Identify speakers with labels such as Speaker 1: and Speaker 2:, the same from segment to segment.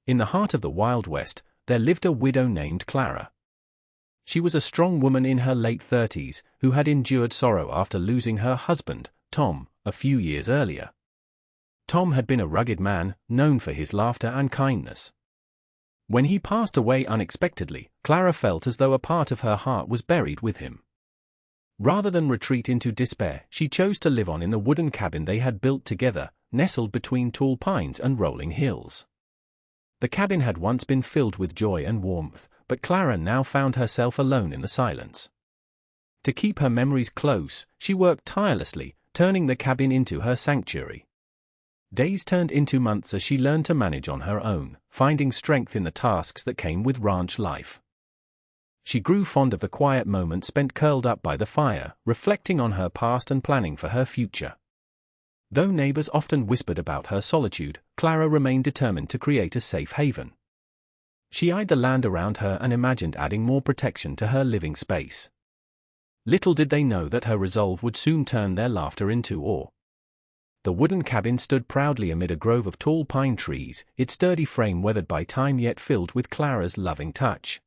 Speaker 1: In the heart of the Wild West, there lived a widow named Clara. She was a strong woman in her late 30s who had endured sorrow after losing her husband, Tom, a few years earlier. Tom had been a rugged man, known for his laughter and kindness. When he passed away unexpectedly, Clara felt as though a part of her heart was buried with him. Rather than retreat into despair, she chose to live on in the wooden cabin they had built together, nestled between tall pines and rolling hills. The cabin had once been filled with joy and warmth, but Clara now found herself alone in the silence. To keep her memories close, she worked tirelessly, turning the cabin into her sanctuary. Days turned into months as she learned to manage on her own, finding strength in the tasks that came with ranch life. She grew fond of the quiet moments spent curled up by the fire, reflecting on her past and planning for her future. Though neighbors often whispered about her solitude, Clara remained determined to create a safe haven. She eyed the land around her and imagined adding more protection to her living space. Little did they know that her resolve would soon turn their laughter into awe. The wooden cabin stood proudly amid a grove of tall pine trees, its sturdy frame weathered by time yet filled with Clara's loving touch.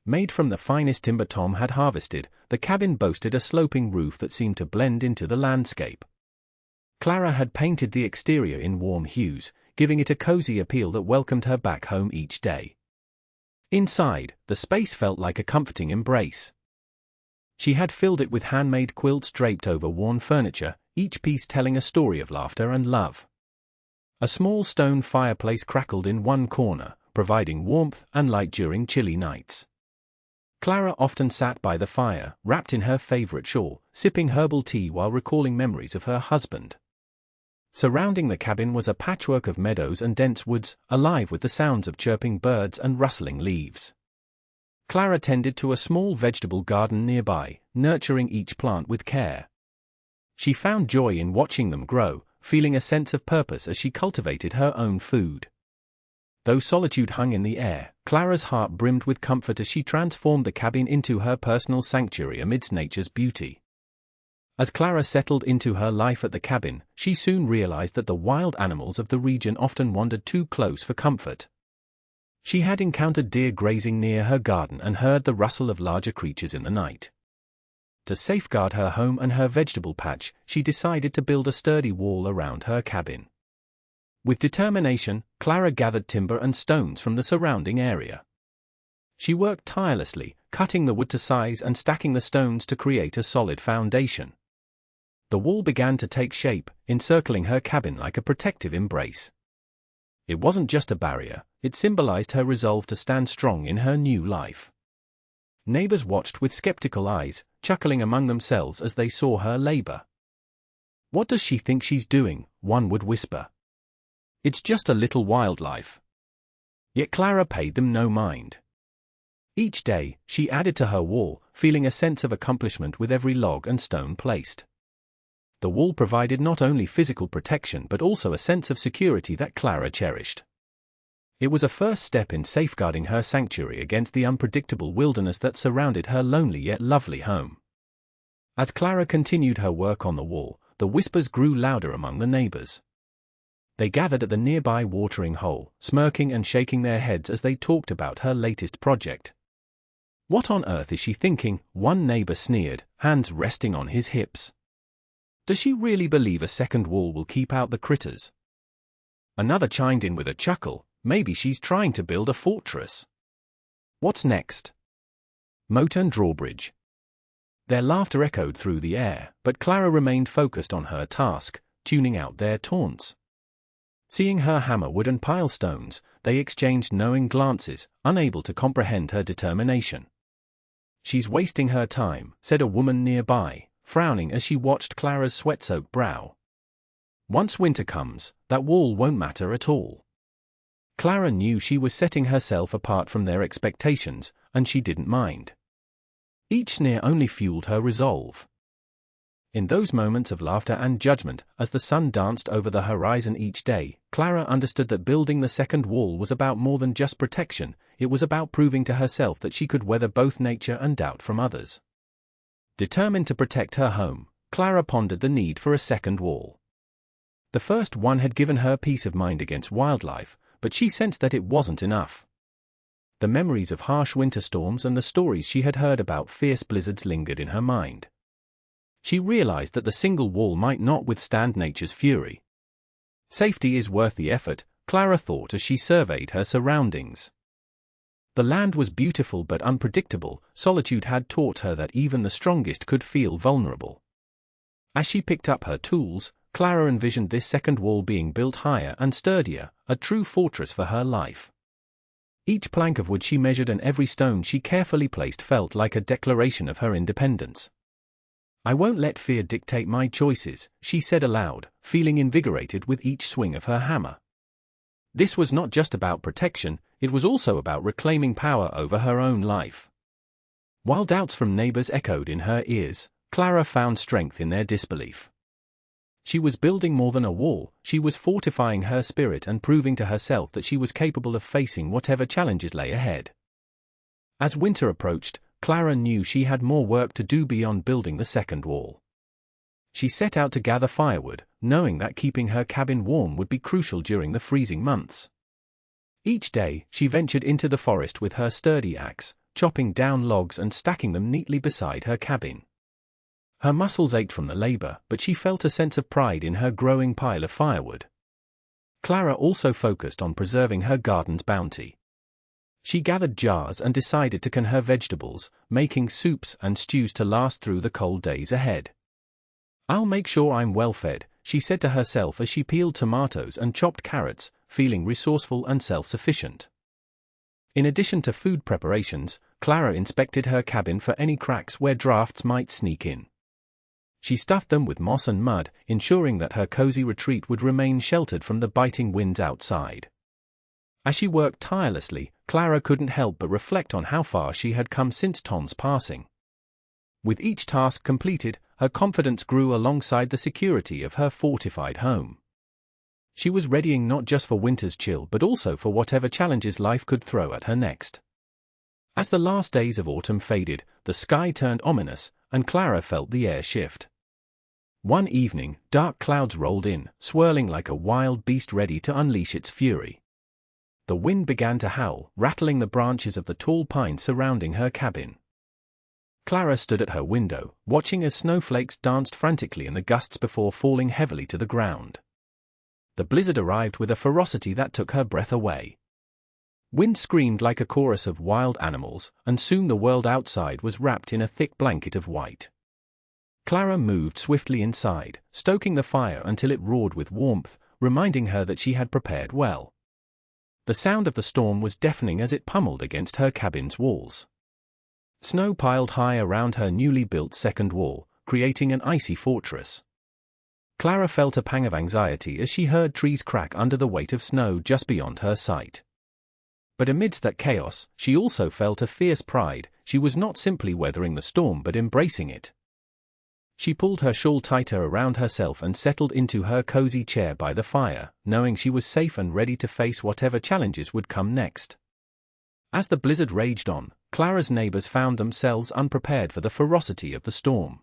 Speaker 1: Made from the finest timber Tom had harvested, the cabin boasted a sloping roof that seemed to blend into the landscape. Clara had painted the exterior in warm hues, giving it a cozy appeal that welcomed her back home each day. Inside, the space felt like a comforting embrace. She had filled it with handmade quilts draped over worn furniture, each piece telling a story of laughter and love. A small stone fireplace crackled in one corner, providing warmth and light during chilly nights. Clara often sat by the fire, wrapped in her favorite shawl, sipping herbal tea while recalling memories of her husband. Surrounding the cabin was a patchwork of meadows and dense woods, alive with the sounds of chirping birds and rustling leaves. Clara tended to a small vegetable garden nearby, nurturing each plant with care. She found joy in watching them grow, feeling a sense of purpose as she cultivated her own food. Though solitude hung in the air, Clara's heart brimmed with comfort as she transformed the cabin into her personal sanctuary amidst nature's beauty. As Clara settled into her life at the cabin, she soon realized that the wild animals of the region often wandered too close for comfort. She had encountered deer grazing near her garden and heard the rustle of larger creatures in the night. To safeguard her home and her vegetable patch, she decided to build a sturdy wall around her cabin. With determination, Clara gathered timber and stones from the surrounding area. She worked tirelessly, cutting the wood to size and stacking the stones to create a solid foundation. The wall began to take shape, encircling her cabin like a protective embrace. It wasn't just a barrier, it symbolized her resolve to stand strong in her new life. Neighbors watched with skeptical eyes, chuckling among themselves as they saw her labor. "What does she think she's doing?" one would whisper. "It's just a little wildlife." Yet Clara paid them no mind. Each day, she added to her wall, feeling a sense of accomplishment with every log and stone placed. The wall provided not only physical protection but also a sense of security that Clara cherished. It was a first step in safeguarding her sanctuary against the unpredictable wilderness that surrounded her lonely yet lovely home. As Clara continued her work on the wall, the whispers grew louder among the neighbors. They gathered at the nearby watering hole, smirking and shaking their heads as they talked about her latest project. "What on earth is she thinking?" one neighbor sneered, hands resting on his hips. "Does she really believe a second wall will keep out the critters?" Another chimed in with a chuckle, "Maybe she's trying to build a fortress." "What's next?" Moat and drawbridge. Their laughter echoed through the air, but Clara remained focused on her task, tuning out their taunts. Seeing her hammer wood and pile stones, they exchanged knowing glances, unable to comprehend her determination. "She's wasting her time," said a woman nearby, frowning as she watched Clara's sweat-soaked brow. "Once winter comes, that wall won't matter at all." Clara knew she was setting herself apart from their expectations, and she didn't mind. Each sneer only fueled her resolve. In those moments of laughter and judgment, as the sun danced over the horizon each day, Clara understood that building the second wall was about more than just protection, it was about proving to herself that she could weather both nature and doubt from others. Determined to protect her home, Clara pondered the need for a second wall. The first one had given her peace of mind against wildlife, but she sensed that it wasn't enough. The memories of harsh winter storms and the stories she had heard about fierce blizzards lingered in her mind. She realized that the single wall might not withstand nature's fury. Safety is worth the effort, Clara thought as she surveyed her surroundings. The land was beautiful but unpredictable. Solitude had taught her that even the strongest could feel vulnerable. As she picked up her tools, Clara envisioned this second wall being built higher and sturdier, a true fortress for her life. Each plank of wood she measured and every stone she carefully placed felt like a declaration of her independence. "I won't let fear dictate my choices," she said aloud, feeling invigorated with each swing of her hammer. This was not just about protection, it was also about reclaiming power over her own life. While doubts from neighbors echoed in her ears, Clara found strength in their disbelief. She was building more than a wall, she was fortifying her spirit and proving to herself that she was capable of facing whatever challenges lay ahead. As winter approached, Clara knew she had more work to do beyond building the second wall. She set out to gather firewood, knowing that keeping her cabin warm would be crucial during the freezing months. Each day, she ventured into the forest with her sturdy axe, chopping down logs and stacking them neatly beside her cabin. Her muscles ached from the labor, but she felt a sense of pride in her growing pile of firewood. Clara also focused on preserving her garden's bounty. She gathered jars and decided to can her vegetables, making soups and stews to last through the cold days ahead. "I'll make sure I'm well fed," she said to herself as she peeled tomatoes and chopped carrots, feeling resourceful and self-sufficient. In addition to food preparations, Clara inspected her cabin for any cracks where drafts might sneak in. She stuffed them with moss and mud, ensuring that her cozy retreat would remain sheltered from the biting winds outside. As she worked tirelessly, Clara couldn't help but reflect on how far she had come since Tom's passing. With each task completed, her confidence grew alongside the security of her fortified home. She was readying not just for winter's chill but also for whatever challenges life could throw at her next. As the last days of autumn faded, the sky turned ominous, and Clara felt the air shift. One evening, dark clouds rolled in, swirling like a wild beast ready to unleash its fury. The wind began to howl, rattling the branches of the tall pines surrounding her cabin. Clara stood at her window, watching as snowflakes danced frantically in the gusts before falling heavily to the ground. The blizzard arrived with a ferocity that took her breath away. Wind screamed like a chorus of wild animals, and soon the world outside was wrapped in a thick blanket of white. Clara moved swiftly inside, stoking the fire until it roared with warmth, reminding her that she had prepared well. The sound of the storm was deafening as it pummeled against her cabin's walls. Snow piled high around her newly built second wall, creating an icy fortress. Clara felt a pang of anxiety as she heard trees crack under the weight of snow just beyond her sight. But amidst that chaos, she also felt a fierce pride. She was not simply weathering the storm but embracing it. She pulled her shawl tighter around herself and settled into her cozy chair by the fire, knowing she was safe and ready to face whatever challenges would come next. As the blizzard raged on, Clara's neighbors found themselves unprepared for the ferocity of the storm.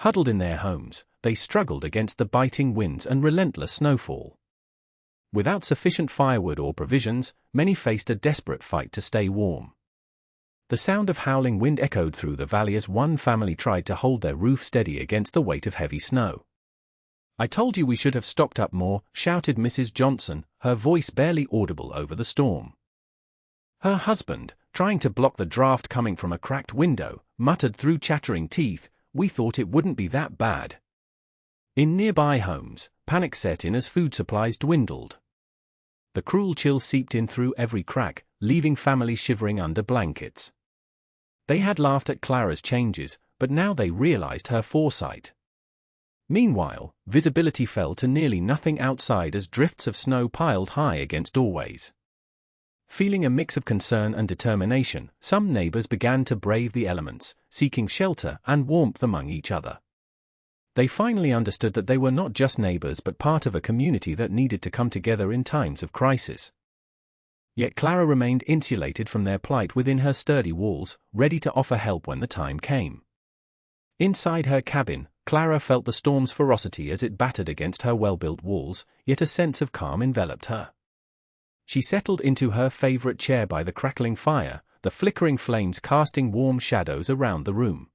Speaker 1: Huddled in their homes, they struggled against the biting winds and relentless snowfall. Without sufficient firewood or provisions, many faced a desperate fight to stay warm. The sound of howling wind echoed through the valley as one family tried to hold their roof steady against the weight of heavy snow. "I told you we should have stocked up more," shouted Mrs. Johnson, her voice barely audible over the storm. Her husband, trying to block the draft coming from a cracked window, muttered through chattering teeth, "We thought it wouldn't be that bad." In nearby homes, panic set in as food supplies dwindled. The cruel chill seeped in through every crack, leaving families shivering under blankets. They had laughed at Clara's changes, but now they realized her foresight. Meanwhile, visibility fell to nearly nothing outside as drifts of snow piled high against doorways. Feeling a mix of concern and determination, some neighbors began to brave the elements, seeking shelter and warmth among each other. They finally understood that they were not just neighbors but part of a community that needed to come together in times of crisis. Yet Clara remained insulated from their plight within her sturdy walls, ready to offer help when the time came. Inside her cabin, Clara felt the storm's ferocity as it battered against her well-built walls, yet a sense of calm enveloped her. She settled into her favorite chair by the crackling fire, the flickering flames casting warm shadows around the room.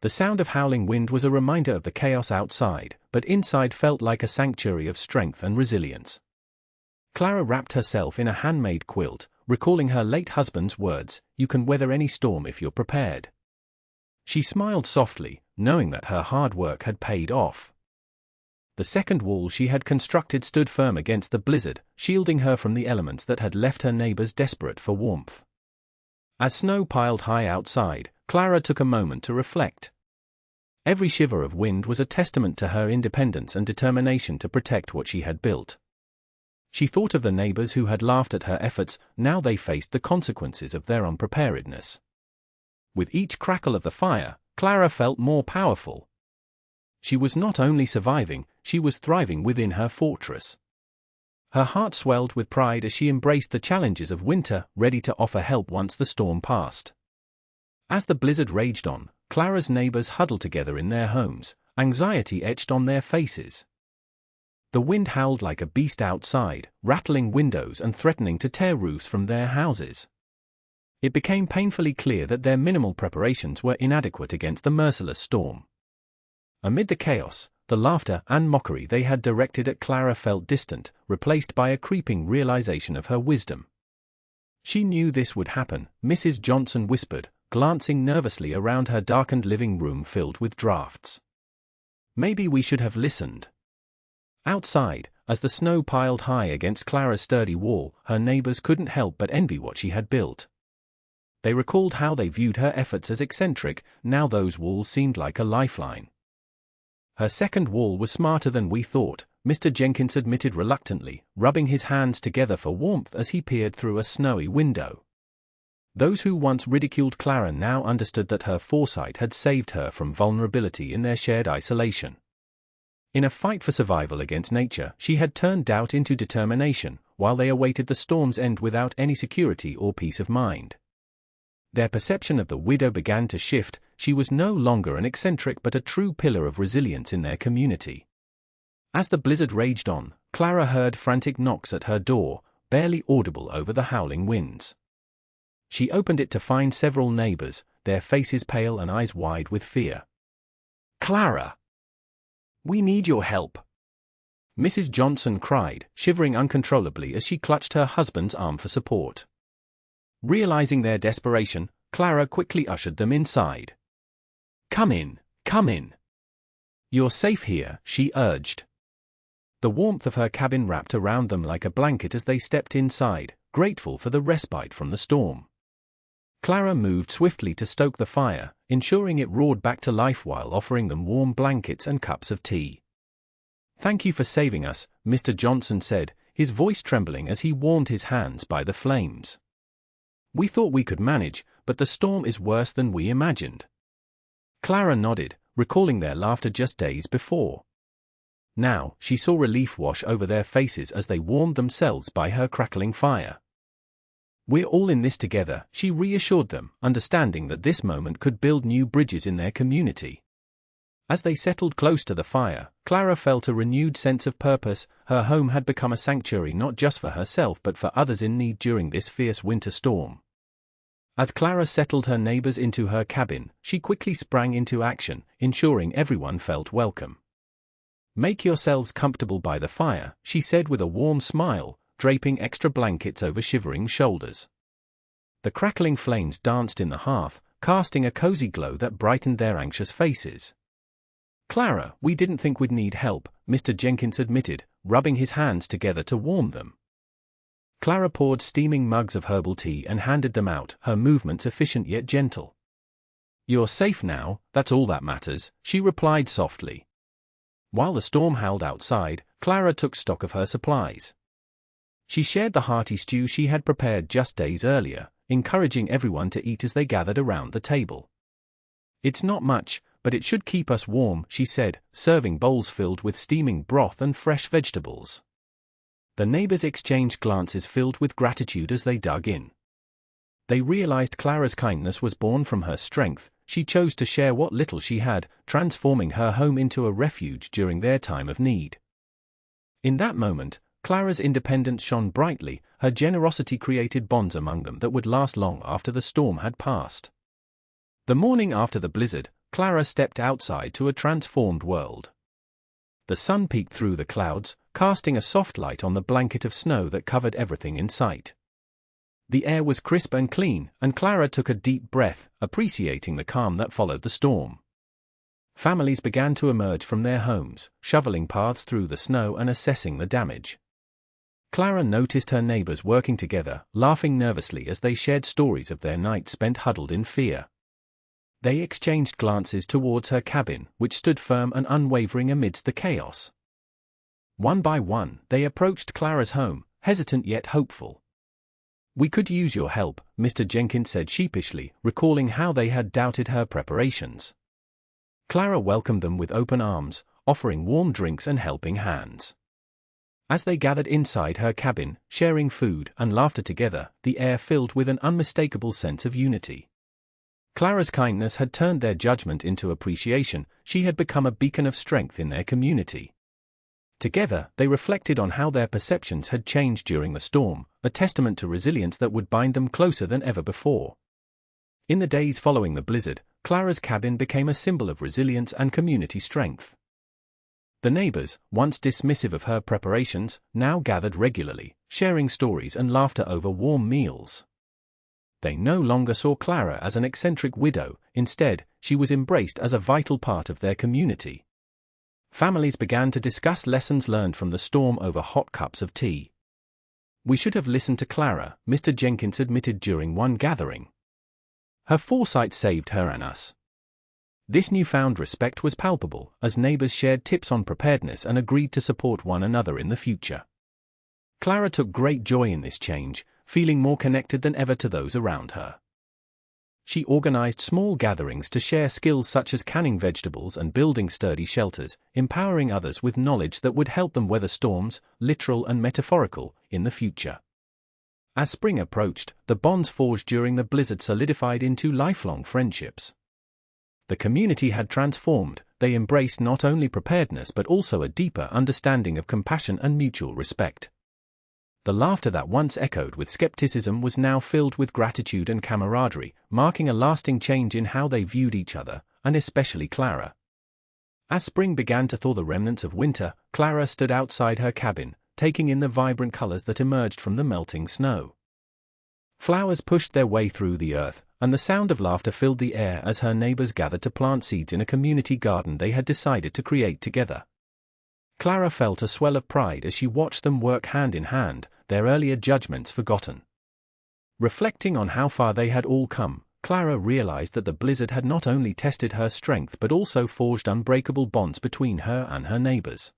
Speaker 1: The sound of howling wind was a reminder of the chaos outside, but inside felt like a sanctuary of strength and resilience. Clara wrapped herself in a handmade quilt, recalling her late husband's words, "You can weather any storm if you're prepared." She smiled softly, knowing that her hard work had paid off. The second wall she had constructed stood firm against the blizzard, shielding her from the elements that had left her neighbors desperate for warmth. As snow piled high outside, Clara took a moment to reflect. Every shiver of wind was a testament to her independence and determination to protect what she had built. She thought of the neighbors who had laughed at her efforts. Now they faced the consequences of their unpreparedness. With each crackle of the fire, Clara felt more powerful. She was not only surviving, she was thriving within her fortress. Her heart swelled with pride as she embraced the challenges of winter, ready to offer help once the storm passed. As the blizzard raged on, Clara's neighbors huddled together in their homes, anxiety etched on their faces. The wind howled like a beast outside, rattling windows and threatening to tear roofs from their houses. It became painfully clear that their minimal preparations were inadequate against the merciless storm. Amid the chaos, the laughter and mockery they had directed at Clara felt distant, replaced by a creeping realization of her wisdom. She knew this would happen, Mrs. Johnson whispered, glancing nervously around her darkened living room filled with drafts. Maybe we should have listened. Outside, as the snow piled high against Clara's sturdy wall, her neighbors couldn't help but envy what she had built. They recalled how they viewed her efforts as eccentric. Now those walls seemed like a lifeline. "Her second wall was smarter than we thought," Mr. Jenkins admitted reluctantly, rubbing his hands together for warmth as he peered through a snowy window. Those who once ridiculed Clara now understood that her foresight had saved her from vulnerability in their shared isolation. In a fight for survival against nature, she had turned doubt into determination, while they awaited the storm's end without any security or peace of mind. Their perception of the widow began to shift. She was no longer an eccentric but a true pillar of resilience in their community. As the blizzard raged on, Clara heard frantic knocks at her door, barely audible over the howling winds. She opened it to find several neighbors, their faces pale and eyes wide with fear. "Clara! We need your help!" Mrs. Johnson cried, shivering uncontrollably as she clutched her husband's arm for support. Realizing their desperation, Clara quickly ushered them inside. Come in, come in. You're safe here," she urged. The warmth of her cabin wrapped around them like a blanket as they stepped inside, grateful for the respite from the storm. Clara moved swiftly to stoke the fire, ensuring it roared back to life while offering them warm blankets and cups of tea. "Thank you for saving us," Mr. Johnson said, his voice trembling as he warmed his hands by the flames. "We thought we could manage, but the storm is worse than we imagined." Clara nodded, recalling their laughter just days before. Now, she saw relief wash over their faces as they warmed themselves by her crackling fire. "We're all in this together," she reassured them, understanding that this moment could build new bridges in their community. As they settled close to the fire, Clara felt a renewed sense of purpose. Her home had become a sanctuary not just for herself but for others in need during this fierce winter storm. As Clara settled her neighbors into her cabin, she quickly sprang into action, ensuring everyone felt welcome. "Make yourselves comfortable by the fire," she said with a warm smile, draping extra blankets over shivering shoulders. The crackling flames danced in the hearth, casting a cozy glow that brightened their anxious faces. "Clara, we didn't think we'd need help," Mr. Jenkins admitted, rubbing his hands together to warm them. Clara poured steaming mugs of herbal tea and handed them out, her movements efficient yet gentle. "You're safe now, that's all that matters," she replied softly. While the storm howled outside, Clara took stock of her supplies. She shared the hearty stew she had prepared just days earlier, encouraging everyone to eat as they gathered around the table. "It's not much, but it should keep us warm," she said, serving bowls filled with steaming broth and fresh vegetables. The neighbors exchanged glances filled with gratitude as they dug in. They realized Clara's kindness was born from her strength. She chose to share what little she had, transforming her home into a refuge during their time of need. In that moment, Clara's independence shone brightly. Her generosity created bonds among them that would last long after the storm had passed. The morning after the blizzard, Clara stepped outside to a transformed world. The sun peeked through the clouds, casting a soft light on the blanket of snow that covered everything in sight. The air was crisp and clean, and Clara took a deep breath, appreciating the calm that followed the storm. Families began to emerge from their homes, shoveling paths through the snow and assessing the damage. Clara noticed her neighbors working together, laughing nervously as they shared stories of their nights spent huddled in fear. They exchanged glances towards her cabin, which stood firm and unwavering amidst the chaos. One by one, they approached Clara's home, hesitant yet hopeful. "We could use your help," Mr. Jenkins said sheepishly, recalling how they had doubted her preparations. Clara welcomed them with open arms, offering warm drinks and helping hands. As they gathered inside her cabin, sharing food and laughter together, the air filled with an unmistakable sense of unity. Clara's kindness had turned their judgment into appreciation. She had become a beacon of strength in their community. Together, they reflected on how their perceptions had changed during the storm, a testament to resilience that would bind them closer than ever before. In the days following the blizzard, Clara's cabin became a symbol of resilience and community strength. The neighbors, once dismissive of her preparations, now gathered regularly, sharing stories and laughter over warm meals. They no longer saw Clara as an eccentric widow. Instead, she was embraced as a vital part of their community. Families began to discuss lessons learned from the storm over hot cups of tea. "We should have listened to Clara," Mr. Jenkins admitted during one gathering. "Her foresight saved her and us." This newfound respect was palpable, as neighbors shared tips on preparedness and agreed to support one another in the future. Clara took great joy in this change, feeling more connected than ever to those around her. She organized small gatherings to share skills such as canning vegetables and building sturdy shelters, empowering others with knowledge that would help them weather storms, literal and metaphorical, in the future. As spring approached, the bonds forged during the blizzard solidified into lifelong friendships. The community had transformed. They embraced not only preparedness but also a deeper understanding of compassion and mutual respect. The laughter that once echoed with skepticism was now filled with gratitude and camaraderie, marking a lasting change in how they viewed each other, and especially Clara. As spring began to thaw the remnants of winter, Clara stood outside her cabin, taking in the vibrant colors that emerged from the melting snow. Flowers pushed their way through the earth, and the sound of laughter filled the air as her neighbors gathered to plant seeds in a community garden they had decided to create together. Clara felt a swell of pride as she watched them work hand in hand, their earlier judgments forgotten. Reflecting on how far they had all come, Clara realized that the blizzard had not only tested her strength but also forged unbreakable bonds between her and her neighbors.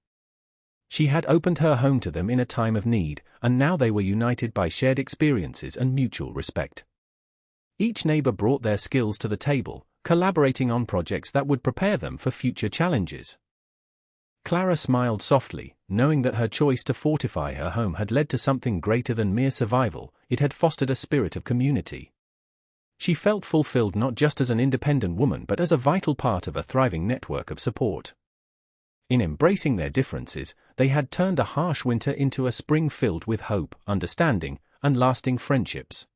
Speaker 1: She had opened her home to them in a time of need, and now they were united by shared experiences and mutual respect. Each neighbor brought their skills to the table, collaborating on projects that would prepare them for future challenges. Clara smiled softly, knowing that her choice to fortify her home had led to something greater than mere survival. It had fostered a spirit of community. She felt fulfilled not just as an independent woman but as a vital part of a thriving network of support. In embracing their differences, they had turned a harsh winter into a spring filled with hope, understanding, and lasting friendships.